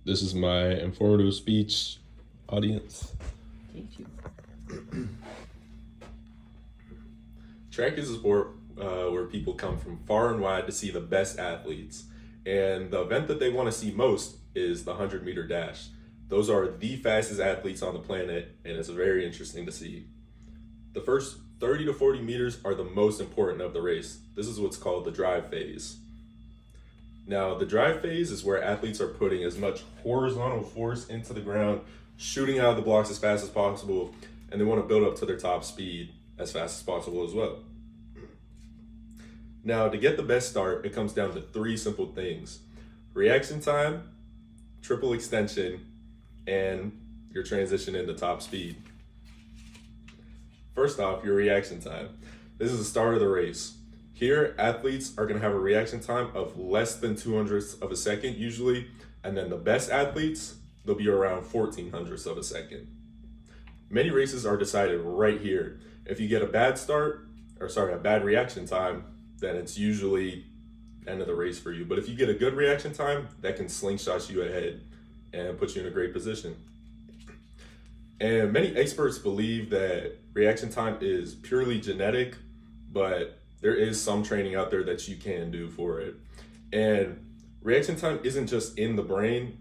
This is my informative speech audience. Thank you. Track is a sport where people come from far and wide to see the best athletes. And the event that they want to see most is the 100-meter dash. Those are the fastest athletes on the planet, and it's very interesting to see. The first 30 to 40 meters are the most important of the race. This is what's called the drive phase. Now, the drive phase is where athletes are putting as much horizontal force into the ground, shooting out of the blocks as fast as possible, and they want to build up to their top speed as fast as possible as well. Now, to get the best start, it comes down to three simple things: reaction time, triple extension, and your transition into top speed. First off, your reaction time. This is the start of the race. Here, athletes are going to have a reaction time of less than 200ths of a second usually, and then the best athletes, they'll be around 1400ths of a second. Many races are decided right here. If you get a bad reaction time, then it's usually end of the race for you. But if you get a good reaction time, that can slingshot you ahead and put you in a great position. And many experts believe that reaction time is purely genetic, but there is some training out there that you can do for it. And reaction time isn't just in the brain,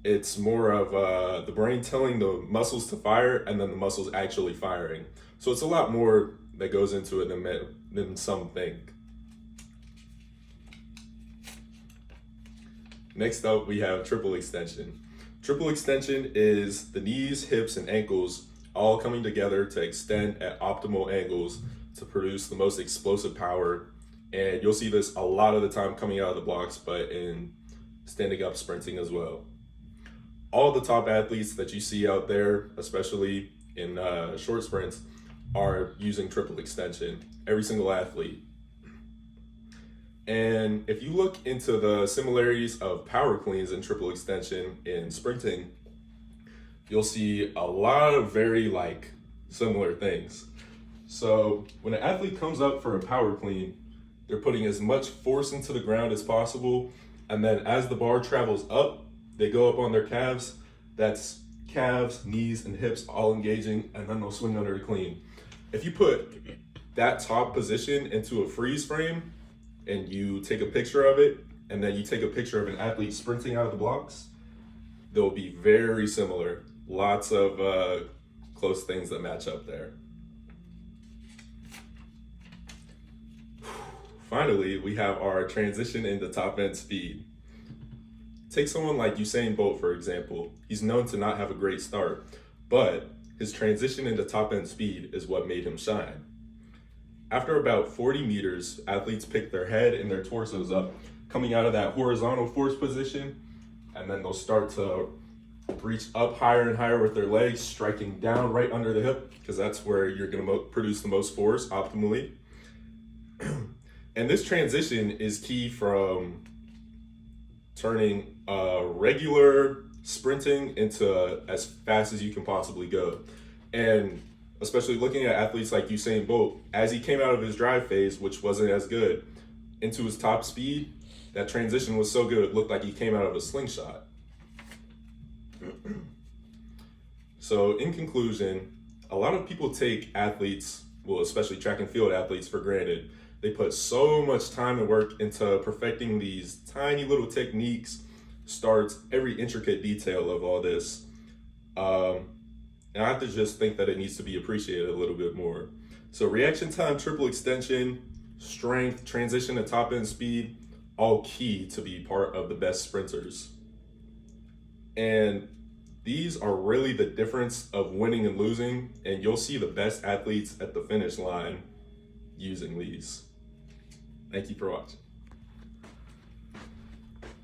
it's more of the brain telling the muscles to fire and then the muscles actually firing. So it's a lot more that goes into it than some think. Next up, we have triple extension. Triple extension is the knees, hips, and ankles all coming together to extend at optimal angles to produce the most explosive power. And you'll see this a lot of the time coming out of the blocks, but in standing up sprinting as well. All the top athletes that you see out there, especially in short sprints, are using triple extension, every single athlete. And if you look into the similarities of power cleans and triple extension in sprinting, you'll see a lot of very similar things. So when an athlete comes up for a power clean, they're putting as much force into the ground as possible. And then as the bar travels up, they go up on their calves. That's calves, knees, and hips all engaging, and then they'll swing under the clean. If you put that top position into a freeze frame and you take a picture of it, and then you take a picture of an athlete sprinting out of the blocks, they'll be very similar. Lots of close things that match up there. Finally, we have our transition into top end speed. Take someone like Usain Bolt, for example. He's known to not have a great start, but his transition into top end speed is what made him shine. After about 40 meters, athletes pick their head and their torsos up, coming out of that horizontal force position, and then they'll start to reach up higher and higher with their legs, striking down right under the hip, because that's where you're going to produce the most force optimally. And this transition is key from turning regular sprinting into as fast as you can possibly go. And especially looking at athletes like Usain Bolt, as he came out of his drive phase, which wasn't as good, into his top speed, that transition was so good it looked like he came out of a slingshot. So in conclusion, a lot of people take athletes, well, especially track and field athletes, for granted. They put so much time and work into perfecting these tiny little techniques, starts, every intricate detail of all this. And I have to just think that it needs to be appreciated a little bit more. So reaction time, triple extension, strength, transition to top end speed, all key to be part of the best sprinters. And these are really the difference of winning and losing, and you'll see the best athletes at the finish line using these. Thank you for watching.